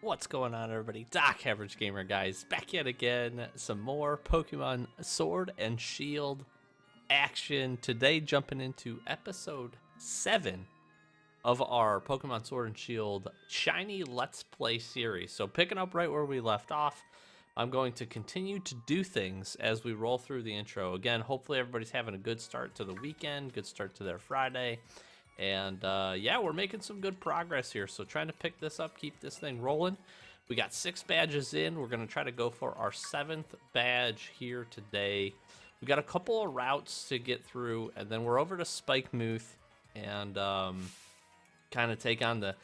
What's going on, everybody? Doc Average Gamer, guys, back yet again. Some more Pokemon Sword and Shield action today, jumping into episode 7 of our Pokemon Sword and Shield Shiny Let's Play series. So picking up right where we left off, I'm going to continue to do things as we roll through the intro. Again, hopefully everybody's having a good start to the weekend, good start to their Friday. And yeah, we're making some good progress here. So trying to pick this up, keep this thing rolling. We got 6 badges in. We're going to try to go for our 7th badge here today. We got a couple of routes to get through, and then we're over to Spike Muth and kind of take on the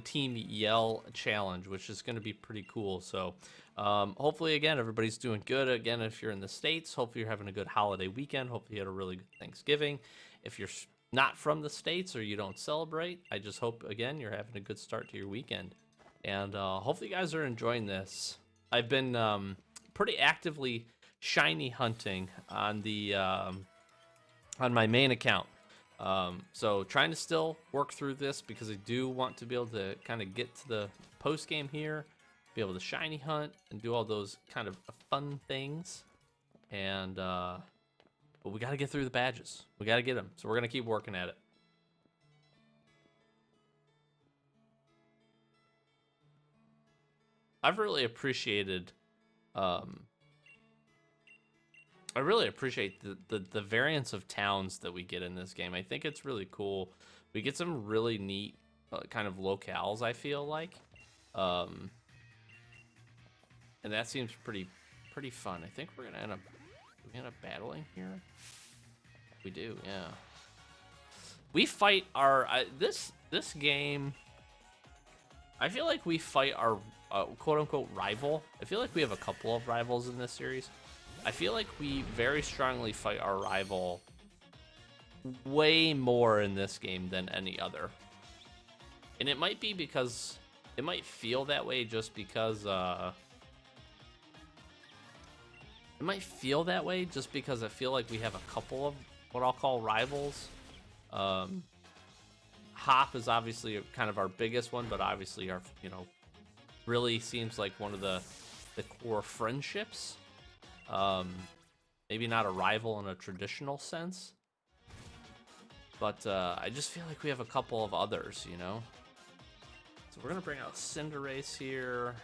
Team Yell challenge, which is going to be pretty cool. So hopefully, again, everybody's doing good. Again, if you're in the States, hopefully you're having a good holiday weekend. Hopefully you had a really good Thanksgiving. If you're not from the States or you don't celebrate, I just hope, again, you're having a good start to your weekend. And hopefully you guys are enjoying this. I've been pretty actively shiny hunting on the on my main account. So trying to still work through this because I do want to be able to kind of get to the post game here, be able to shiny hunt and do all those kind of fun things. And but we got to get through the badges. We got to get them. So we're going to keep working at it. I've really appreciated I really appreciate the variance of towns that we get in this game. I think it's really cool. We get some really neat kind of locales, I feel like. And that seems pretty fun. I think we're going to end up battling here. We do, yeah. We fight our this game. I feel like we fight our quote unquote rival. I feel like we have a couple of rivals in this series. I feel like we very strongly fight our rival way more in this game than any other. And it might be because it might feel that way just because it might feel that way just because I feel like we have a couple of what I'll call rivals. Hop is obviously kind of our biggest one, but obviously our, really seems like one of the core friendships. Maybe not a rival in a traditional sense, but I just feel like we have a couple of others, So we're gonna bring out Cinderace here.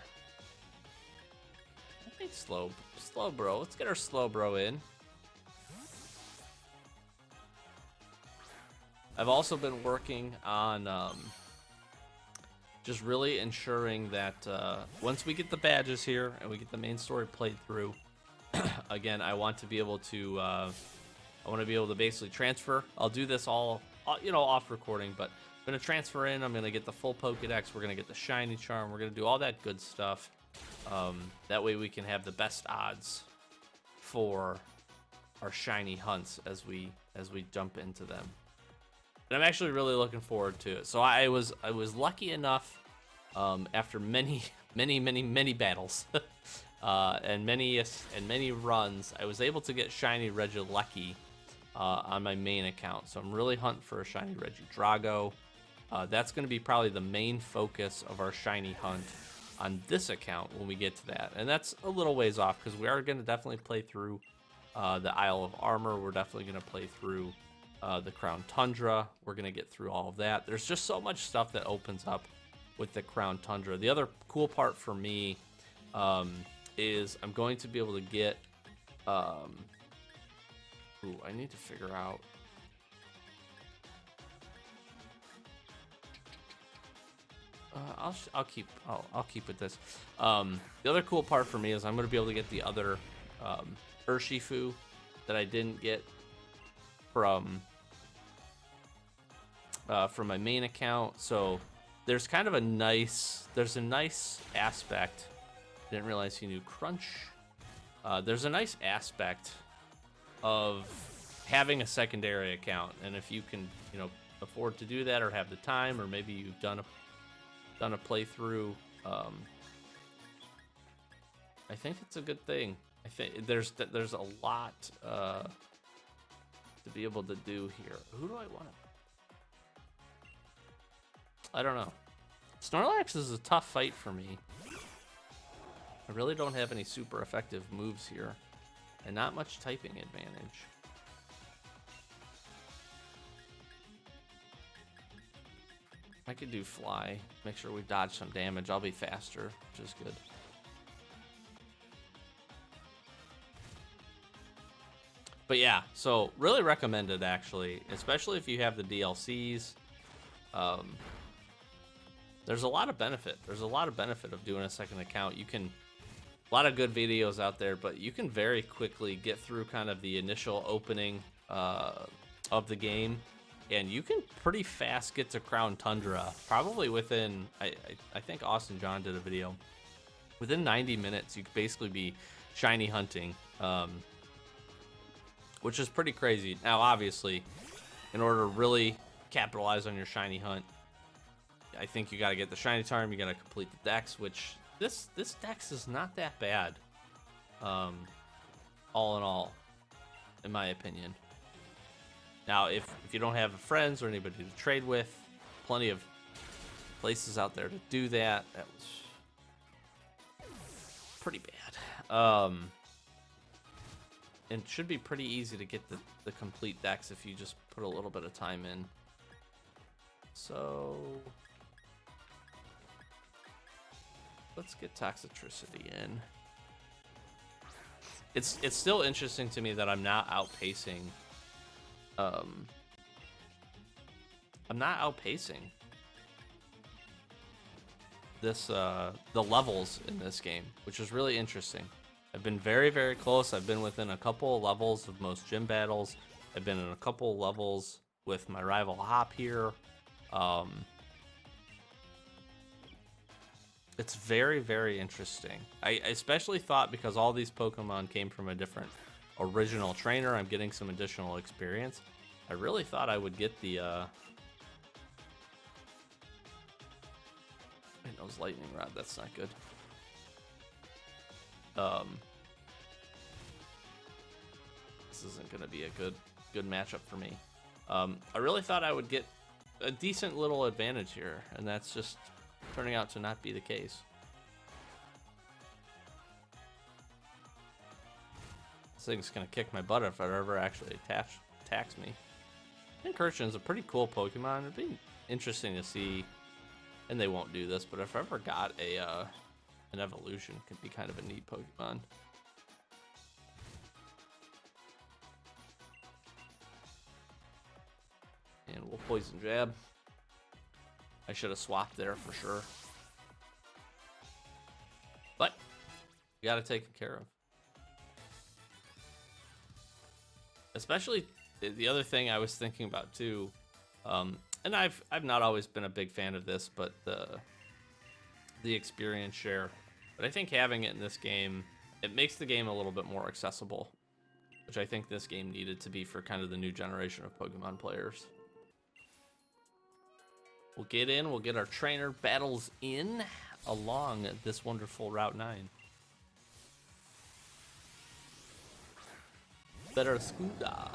Hey, slow bro. Let's get our slow bro in. I've also been working on just really ensuring that once we get the badges here and we get the main story played through, again, I want to be able to basically transfer. I'll do this all off recording, but I'm gonna transfer in. I'm gonna get the full Pokedex. We're gonna get the shiny charm. We're gonna do all that good stuff. That way we can have the best odds for our shiny hunts as we jump into them. And I'm actually really looking forward to it. So I was lucky enough after many battles and many runs, I was able to get shiny Regieleki on my main account. So I'm really hunting for a shiny Regidrago. That's going to be probably the main focus of our shiny hunt on this account when we get to that. And that's a little ways off because we are going to definitely play through the Isle of Armor. We're definitely going to play through the Crown Tundra. We're going to get through all of that. There's just so much stuff that opens up with the Crown Tundra. The other cool part for me is I'm going to be able to get I need to figure out I'll keep with this. The other cool part for me is I'm going to be able to get the other Urshifu that I didn't get from my main account. So there's kind of a nice aspect. Didn't realize you knew Crunch. There's a nice aspect of having a secondary account, and if you can afford to do that or have the time, or maybe you've done a playthrough, I think it's a good thing. I think there's a lot to be able to do here. Who do I want to? I don't know. Snorlax is a tough fight for me. I really don't have any super effective moves here, and not much typing advantage. I could do fly, make sure we dodge some damage. I'll be faster, which is good. But yeah, so really recommended actually, especially if you have the DLCs. There's a lot of benefit. There's a lot of benefit of doing a second account. You can, a lot of good videos out there, but you can very quickly get through kind of the initial opening of the game, and you can pretty fast get to Crown Tundra. Probably within, I think Austin John did a video. Within 90 minutes, you could basically be shiny hunting. Which is pretty crazy. Now, obviously, in order to really capitalize on your shiny hunt, I think you got to get the shiny charm. You got to complete the dex, which this dex is not that bad. All in all, in my opinion. Now, if you don't have friends or anybody to trade with, plenty of places out there to do that. That was pretty bad. And it should be pretty easy to get the complete dex if you just put a little bit of time in. So let's get Toxicity in. It's still interesting to me that I'm not outpacing. I'm not outpacing this the levels in this game, which is really interesting. I've been very, very close. I've been within a couple of levels of most gym battles. I've been in a couple of levels with my rival Hop here. It's very, very interesting. I especially thought, because all these Pokemon came from a different original trainer, I'm getting some additional experience. I really thought I would get the Nose Lightning Rod. That's not good. This isn't going to be a good matchup for me. I really thought I would get a decent little advantage here, and that's just turning out to not be the case. This thing's going to kick my butt if it ever actually attacks me. Incursion's a pretty cool Pokemon. It'd be interesting to see, and they won't do this, but if I ever got an evolution, it could be kind of a neat Pokemon. And we'll Poison Jab. I should have swapped there for sure. But we got to take it care of. Especially the other thing I was thinking about too, and I've not always been a big fan of this, but the experience share. But I think having it in this game, it makes the game a little bit more accessible, which I think this game needed to be for kind of the new generation of Pokemon players. We'll get in, we'll get our trainer battles in along this wonderful Route 9. Better Scooda.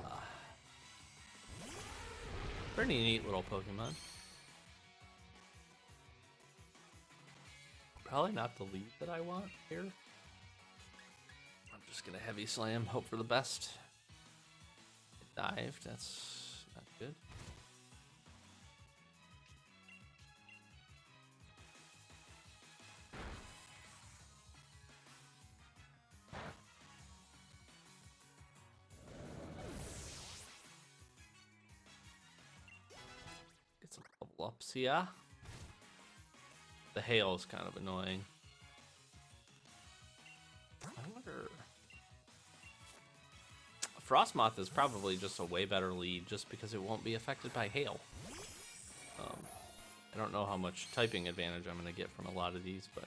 Pretty neat little Pokemon. Probably not the lead that I want here. I'm just gonna Heavy Slam, hope for the best. It dived, that's not good. Get some level ups here. The hail is kind of annoying. I wonder... Frostmoth is probably just a way better lead just because it won't be affected by hail. I don't know how much typing advantage I'm going to get from a lot of these, but...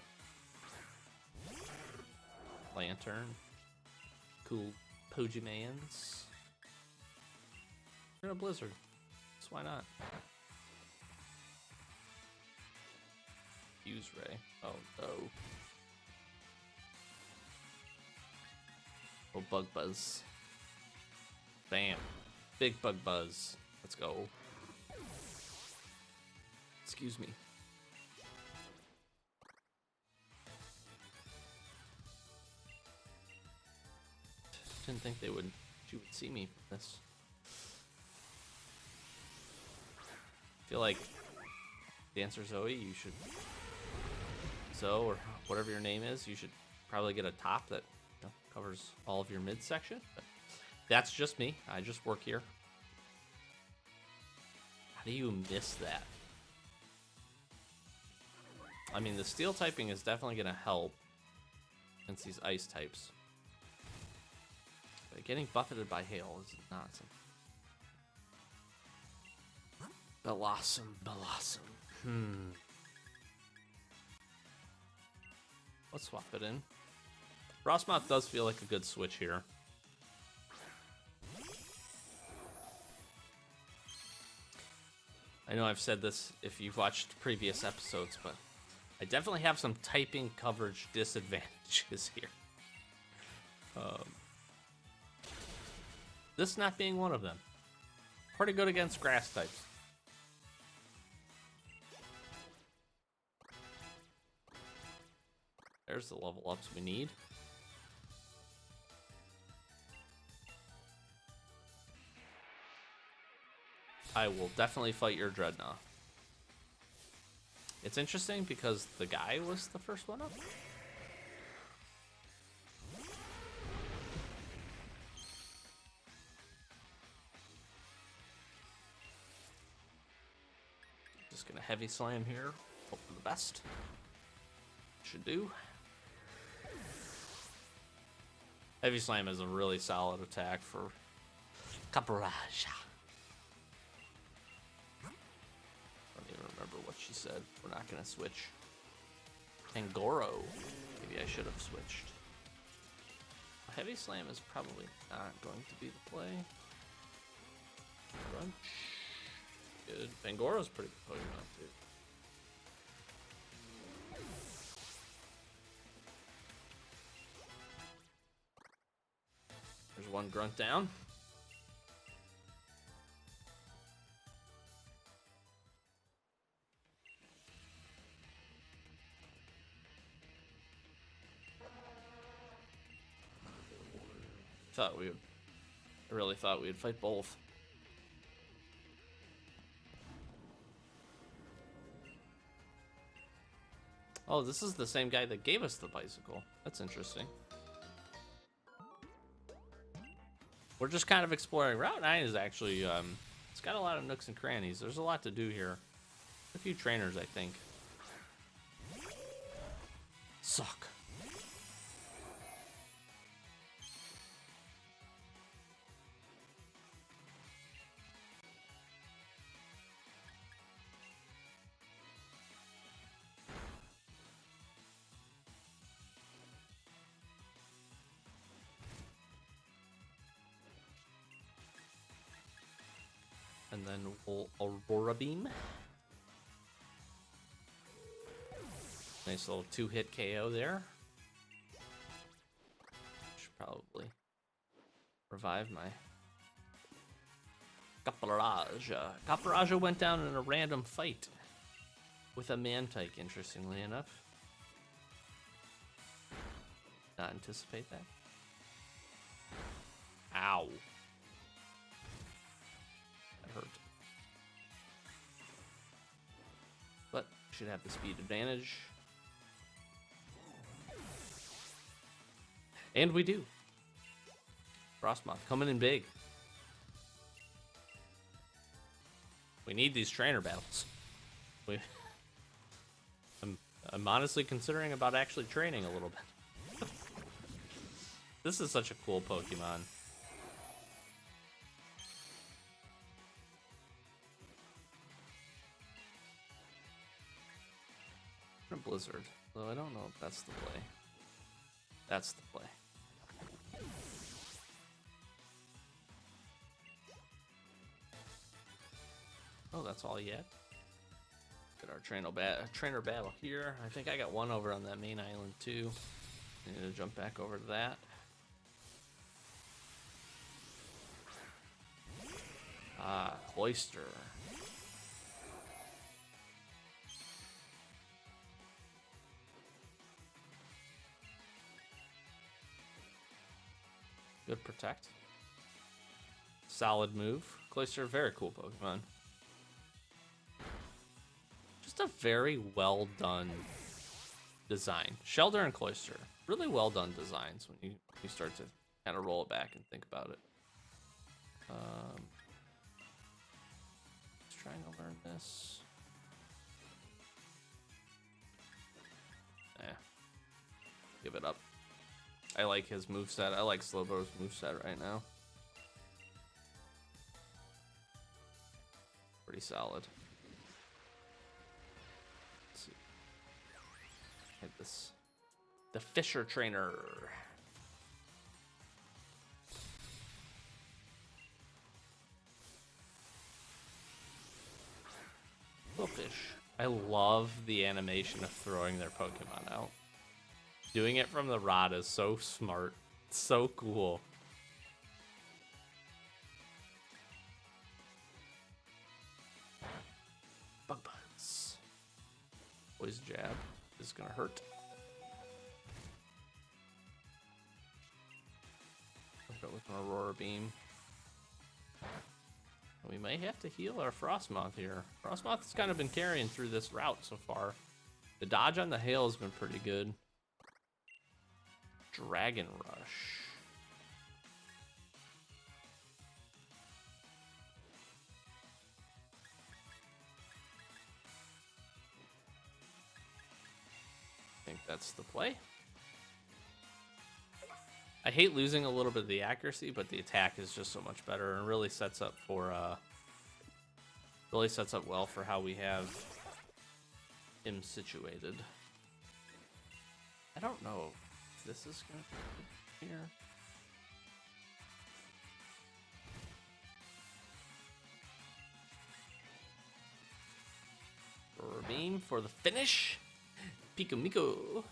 Lantern. Cool Pokemans. You're in a blizzard, so why not? Fuse Ray. Oh no. Oh, Bug Buzz. Bam. Big Bug Buzz. Let's go. Excuse me. Didn't think you would see me for this. I feel like Dancer Zoe, you should, Zoe or whatever your name is, you should probably get a top that covers all of your midsection. But that's just me. I just work here. How do you miss that? I mean, the steel typing is definitely going to help against these ice types. But getting buffeted by hail is nonsense. Blossom. Let's swap it in. Frostmoth does feel like a good switch here. I know I've said this if you've watched previous episodes, but I definitely have some typing coverage disadvantages here. This not being one of them. Pretty good against grass types. There's the level ups we need. I will definitely fight your Dreadnought. It's interesting because the guy was the first one up. Just gonna heavy slam here. Hope for the best. Should do. Heavy slam is a really solid attack for Caparaj. I don't even remember what she said. We're not gonna switch. Tangoro. Maybe I should have switched. Heavy slam is probably not going to be the play. Crunch. Good. Pangoro's pretty good Pokemon too. There's one grunt down. I really thought we would fight both. Oh, this is the same guy that gave us the bicycle. That's interesting. We're just kind of exploring. Route 9 is actually, it's got a lot of nooks and crannies. There's a lot to do here. A few trainers, I think. Suck. And then we'll Aurora Beam. Nice little 2-hit KO there. Should probably revive my Caparaja. Caparaja went down in a random fight with a Mantike, interestingly enough. Not anticipate that. Ow. Hurt. But should have the speed advantage. And we do. Frostmoth coming in big. We need these trainer battles. I'm honestly considering about actually training a little bit. This is such a cool Pokemon. Blizzard, though I don't know if that's the play. That's the play. Oh, that's all yet. Get our trainer battle here. I think I got one over on that main island too. I need to jump back over to that. Ah, Cloyster. Good Protect. Solid move. Cloyster, very cool Pokemon. Just a very well done design. Shelter and Cloyster, really well done designs when you start to kind of roll it back and think about it. Just trying to learn this. Give it up. I like his moveset. I like Slowbro's moveset right now. Pretty solid. Let's see. Hit this. The Fisher Trainer. Fish. I love the animation of throwing their Pokemon out. Doing it from the rod is so smart. It's so cool. Bug Buzz. Boy's jab is gonna hurt. Let's go with an Aurora Beam. We may have to heal our Frostmoth here. Frostmoth's kind of been carrying through this route so far. The dodge on the hail has been pretty good. Dragon Rush. I think that's the play. I hate losing a little bit of the accuracy, but the attack is just so much better and really sets up for well for how we have him situated. I don't know if this is gonna be here. Aurora Beam for the finish. Pico-Mico.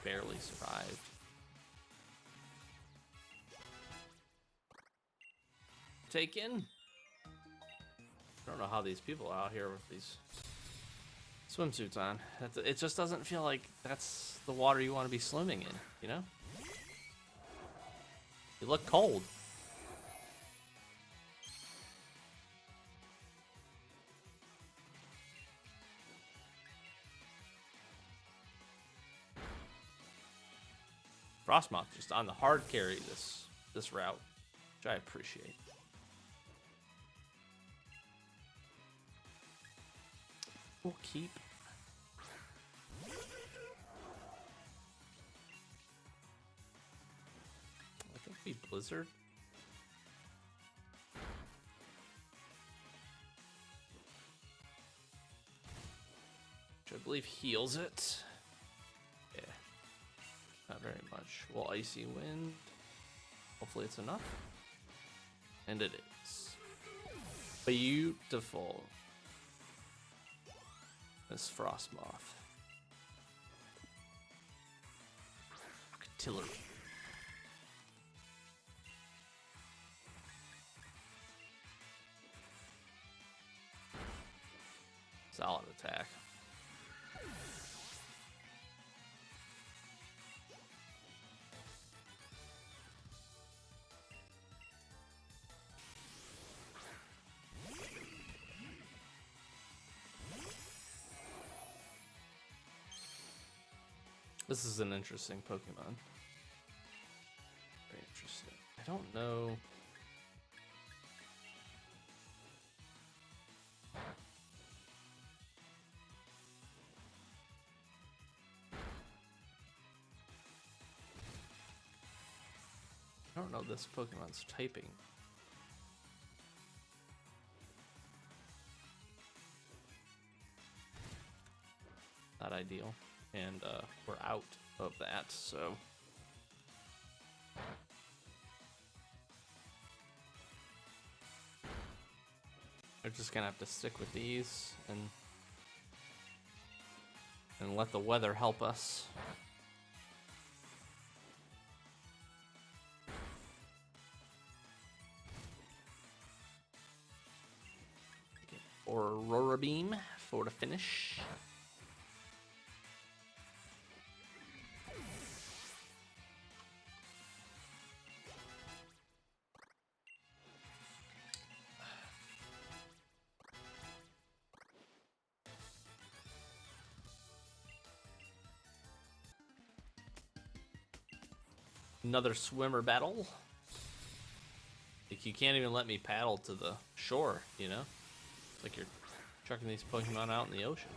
Barely survived. Taken. I don't know how these people are out here with these swimsuits on. It just doesn't feel like that's the water you want to be swimming in, you know? You look cold. Frostmoth just on the hard carry this route, which I appreciate. We'll keep. I think we Blizzard. Which I believe heals it. Yeah. Not very much. Well, Icy Wind. Hopefully it's enough. And it is. Beautiful. This Frostmoth. Artillery. Solid attack. This is an interesting Pokemon. Very interesting. I don't know. I don't know this Pokemon's typing. Not ideal. And we're out of that, so we're just gonna have to stick with these and let the weather help us. Or Aurora Beam for the finish. another swimmer battle. Like, you can't even let me paddle to the shore, you know? Like you're chucking these Pokemon out in the ocean.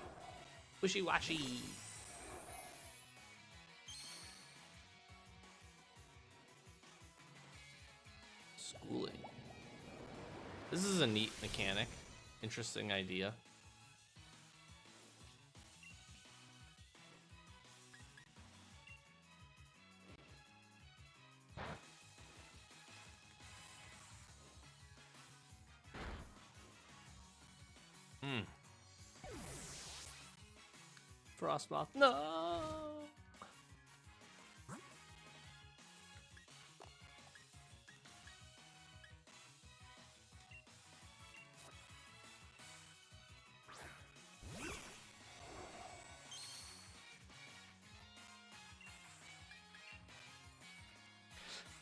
Wishy-washy. Schooling. This is a neat mechanic. Interesting idea. Frostmoth. No!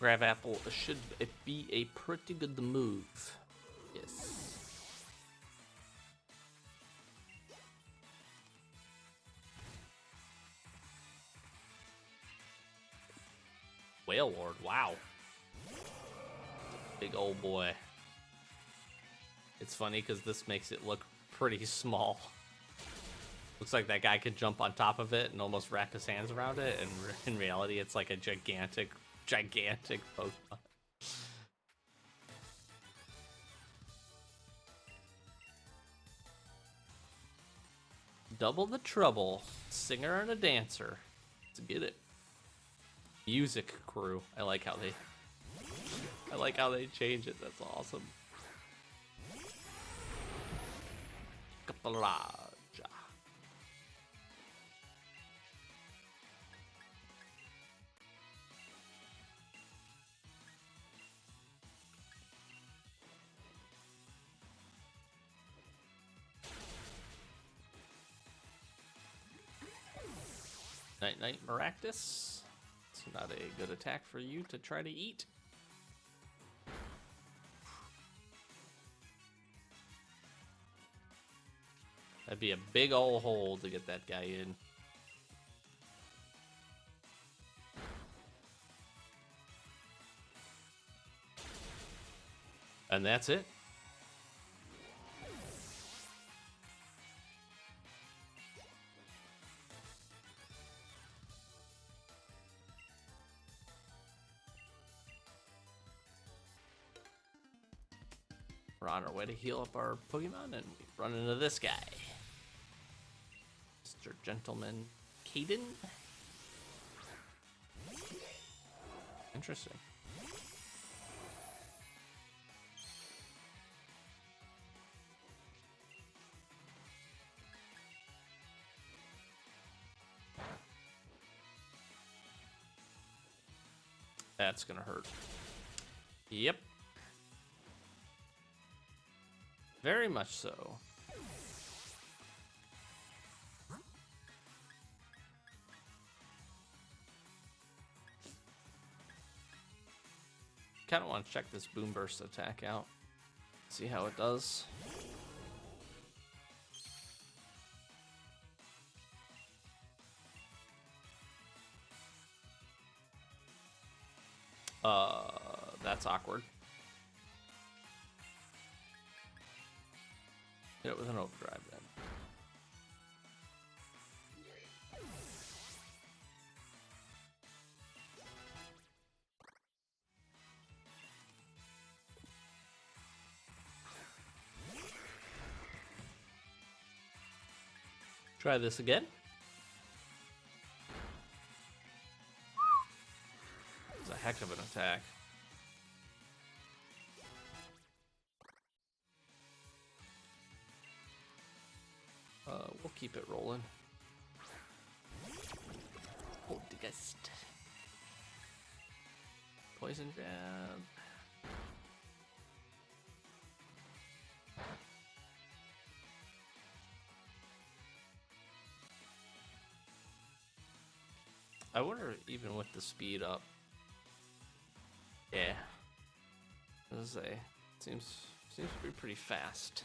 Grab apple should be a pretty good move. Yes. Whale Lord, wow. Big old boy. It's funny because this makes it look pretty small. Looks like that guy could jump on top of it and almost wrap his hands around it, and in reality it's like a gigantic Pokemon. Double the trouble. Singer and a dancer. Let's get it. Music crew. I like how they change it. That's awesome. Kapalaja. Night Night Maractus. It's not a good attack for you to try to eat. That'd be a big ol' hole to get that guy in. And that's it. We're on our way to heal up our Pokemon, and we run into this guy. Mr. Gentleman Caden. Interesting. That's gonna hurt. Yep. Very much so. Kind of want to check this Boom Burst attack out. See how it does. That's awkward. Hit it with an overdrive then. Try this again. It's a heck of an attack. We'll keep it rolling. Hold the gust. Poison jab. I wonder, even with the speed up. Yeah. As I say, seems to be pretty fast.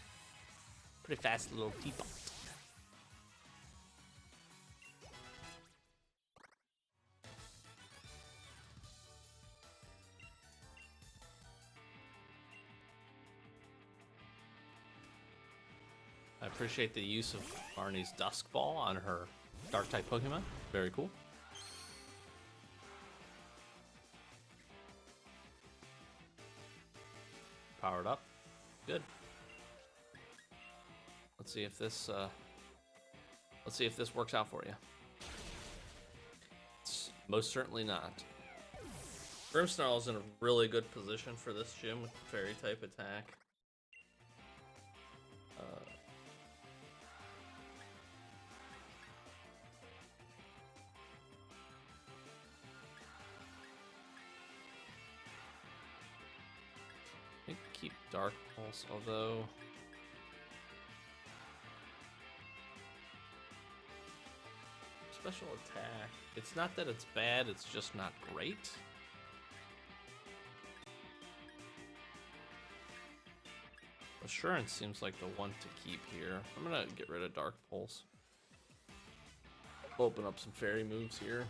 Pretty fast little teapot. appreciate the use of Marnie's Dusk Ball on her Dark-type Pokemon. Very cool. Powered up. Good. Let's see if this works out for you. It's most certainly not. Grimstar is in a really good position for this gym with the Fairy type attack. I think keep Dark Pulse, although special attack. It's not that it's bad, it's just not great. Assurance seems like the one to keep here. I'm gonna get rid of Dark Pulse. Open up some fairy moves here.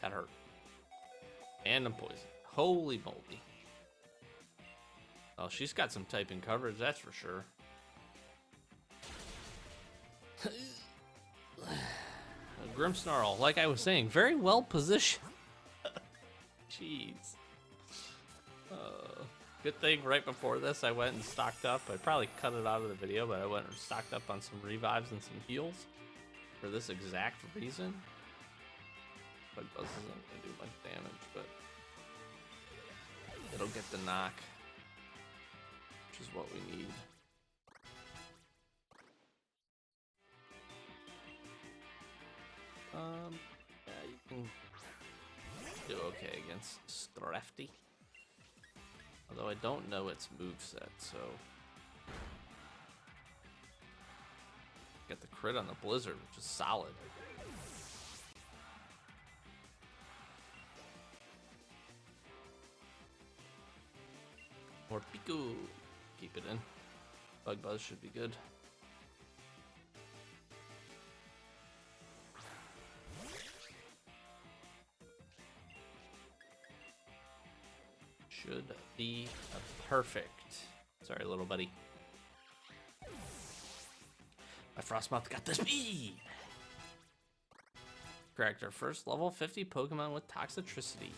That hurt. And I'm poisoned. Holy moly. Oh, she's got some typing coverage, that's for sure. Grimsnarl, like I was saying, very well positioned. Jeez. Good thing right before this I went and stocked up. I probably cut it out of the video, but I went and stocked up on some revives and some heals for this exact reason. Bug Buzz isn't going to do much damage, but it'll get the knock, which is what we need. Yeah, you can do okay against Scrafty. Although I don't know its moveset, so get the crit on the Blizzard, which is solid. More Piku. Keep it in. Bug Buzz should be good. Should be perfect. Sorry, little buddy. My Frostmouth got the speed! Correct, our first level 50 Pokemon with Toxicity.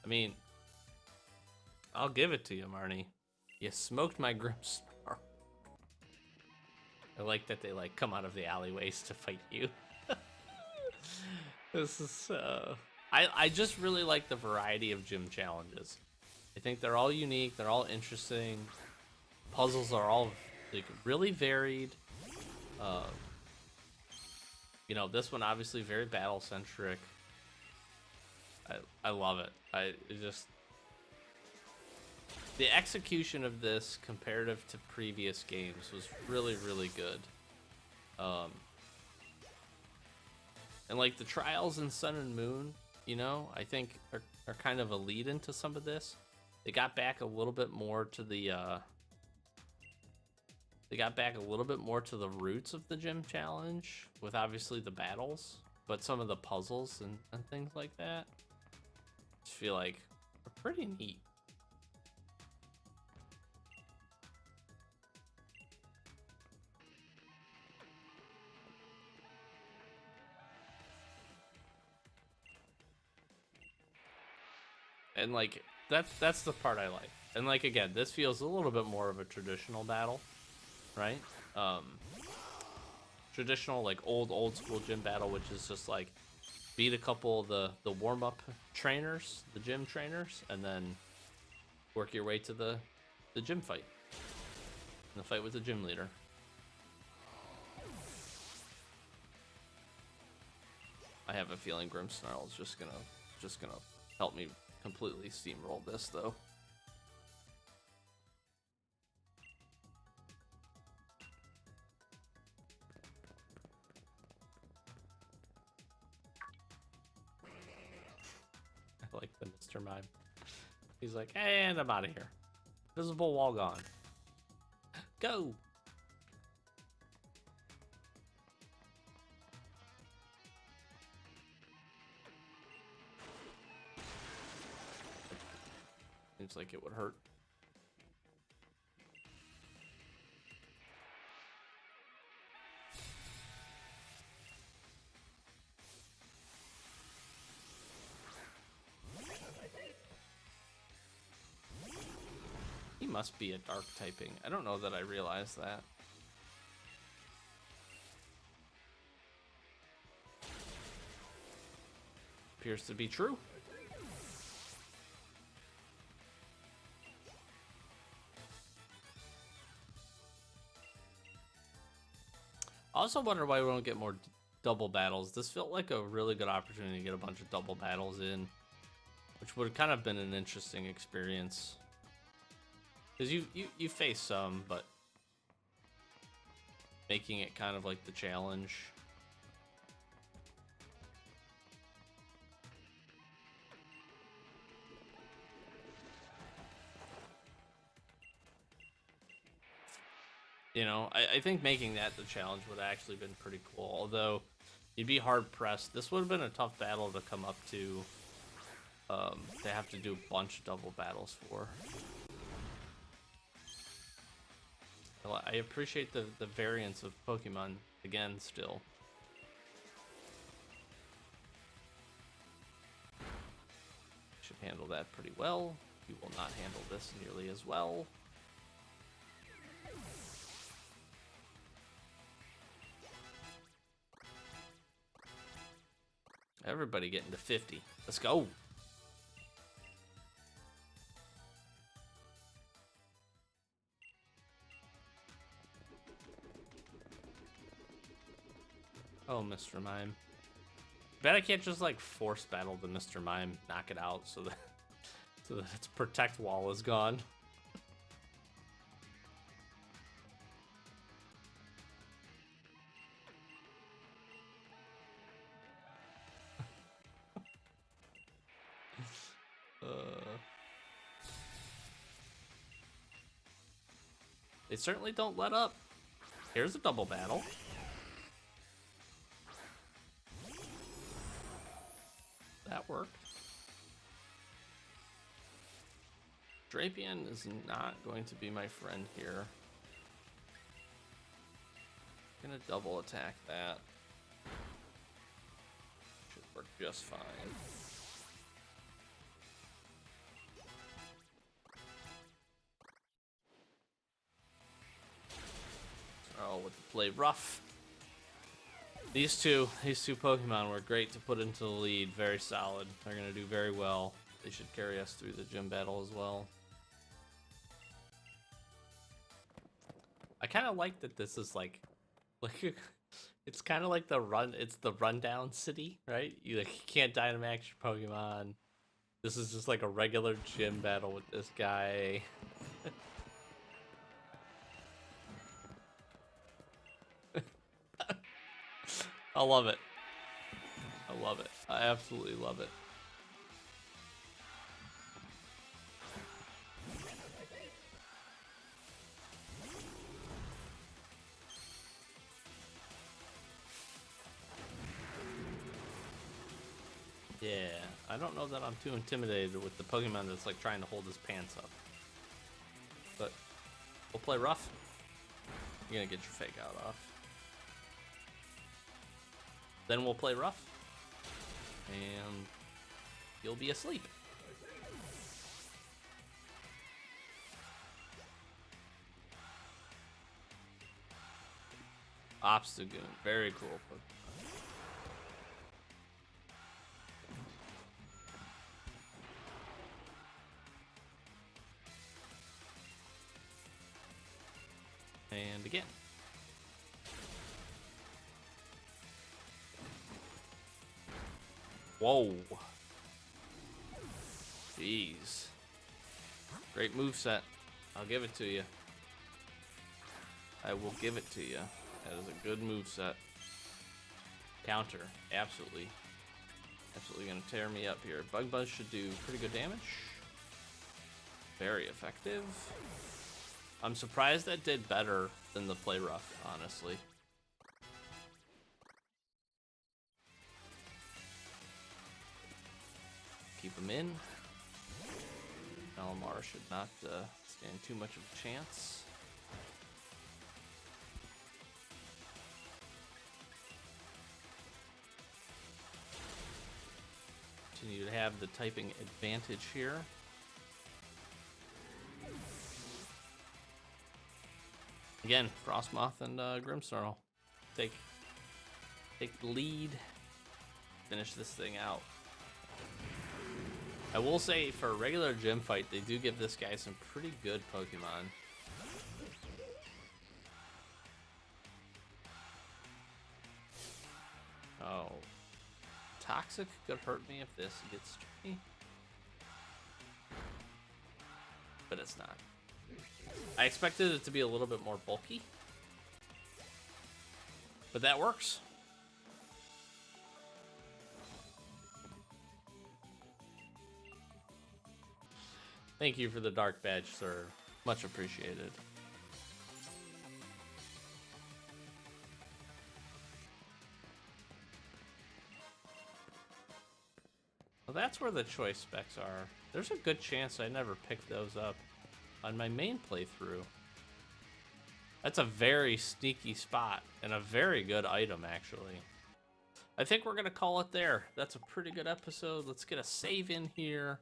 I mean, I'll give it to you, Marnie. You smoked my Grimstar. I like that they like come out of the alleyways to fight you. This is I just really like the variety of gym challenges. I think they're all unique, they're all interesting. Puzzles are all like really varied. You know, this one obviously very battle centric. I love it. The execution of this comparative to previous games was really, really good. And like the trials in Sun and Moon, you know, I think are kind of a lead into some of this. They got back a little bit more to the roots of the gym challenge with obviously the battles, but some of the puzzles and things like that I just feel like are pretty neat. And like that's the part I like. And like again, this feels a little bit more of a traditional battle, right? Traditional like old school gym battle, which is just like beat a couple of the warm-up trainers, the gym trainers, and then work your way to the gym fight. And the fight with the gym leader. I have a feeling Grimstar is just gonna help me completely steamroll this though. like the Mr. Mime. He's like, and I'm out of here. Visible wall gone. Go! Seems like it would hurt. He must be a dark typing. I don't know that I realized that. Appears to be true. I also wonder why we don't get more double battles. This felt like a really good opportunity to get a bunch of double battles in, which would have kind of been an interesting experience. Because you face some, but making it kind of like the challenge. You know, I think making that the challenge would have actually been pretty cool. Although, you'd be hard-pressed. This would have been a tough battle to come up to have to do a bunch of double battles for. I appreciate the variance of Pokemon, again, still. Should handle that pretty well. You will not handle this nearly as well. Everybody getting to 50. Let's go. Oh, Mr. Mime. Bet I can't just like force battle the Mr. Mime, knock it out so that its protect wall is gone. They certainly don't let up. Here's a double battle. That worked. Drapion is not going to be my friend here. Gonna double attack that. Should work just fine. Oh, with the play rough. These two Pokemon were great to put into the lead. Very solid. They're gonna do very well. They should carry us through the gym battle as well. I kind of like that this is like it's kind of like it's the rundown city, right? You can't Dynamax your Pokemon. This is just like a regular gym battle with this guy. I love it. I love it. I absolutely love it. Yeah, I don't know that I'm too intimidated with the Pokemon that's like trying to hold his pants up. But we'll play rough. You're gonna get your fake out off. Then we'll play rough. And you'll be asleep. Obstagoon, very cool Pokemon. And again. Whoa. Jeez. Great moveset. I'll give it to you. I will give it to you. That is a good moveset. Counter. Absolutely. Absolutely gonna tear me up here. Bug Buzz should do pretty good damage. Very effective. I'm surprised that did better than the Play Rough, honestly. Keep him in. Malamar should not stand too much of a chance. Continue to have the typing advantage here. Again, Frostmoth and Grimstar will take the lead. Finish this thing out. I will say, for a regular gym fight, they do give this guy some pretty good Pokemon. Oh. Toxic could hurt me if this gets to me. But it's not. I expected it to be a little bit more bulky. But that works. Thank you for the dark badge, sir. Much appreciated. Well, that's where the choice specs are. There's a good chance I never picked those up on my main playthrough. That's a very sneaky spot and a very good item, actually. I think we're gonna call it there. That's a pretty good episode. Let's get a save in here.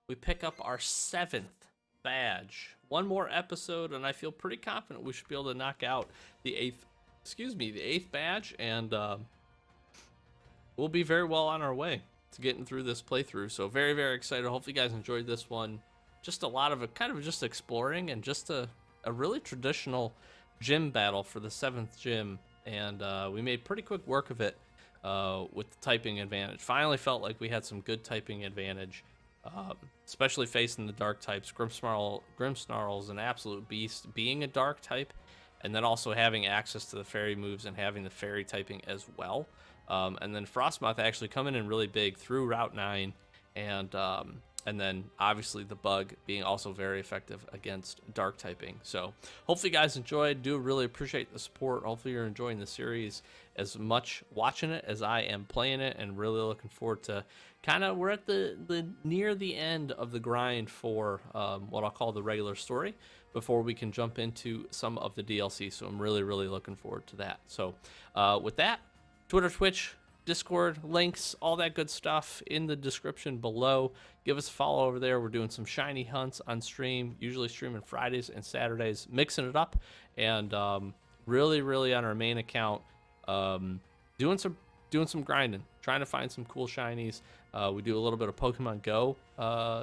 We pick up our 7th badge. One more episode, and I feel pretty confident we should be able to knock out the 8th badge, and we'll be very well on our way to getting through this playthrough. So very, very excited. Hopefully you guys enjoyed this one. Just a lot of it, kind of just exploring, and just a really traditional gym battle for the 7th gym, and we made pretty quick work of it with the typing advantage. Finally felt like we had some good typing advantage, especially facing the dark types. Grimsnarl's an absolute beast being a dark type, and then also having access to the fairy moves and having the fairy typing as well. And then Frostmoth actually coming in really big through Route 9, and then obviously the bug being also very effective against dark typing. So hopefully you guys enjoyed. Do really appreciate the support. Hopefully you're enjoying the series as much watching it as I am playing it, and really looking forward to we're at the near the end of the grind for what I'll call the regular story before we can jump into some of the DLC. So I'm really, really looking forward to that. So with that, Twitter, Twitch, Discord, links, all that good stuff in the description below. Give us a follow over there. We're doing some shiny hunts on stream, usually streaming Fridays and Saturdays, mixing it up, and really, really on our main account, doing some grinding, trying to find some cool shinies. We do a little bit of Pokemon Go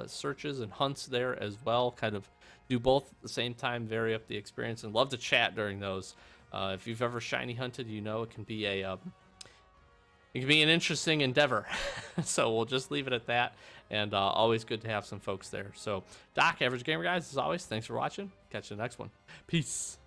searches and hunts there as well. Kind of do both at the same time, vary up the experience, and love to chat during those. If you've ever shiny hunted, you know it can be an interesting endeavor. So we'll just leave it at that, and always good to have some folks there. So Doc, Average Gamer guys, as always, thanks for watching. Catch you in the next one. Peace.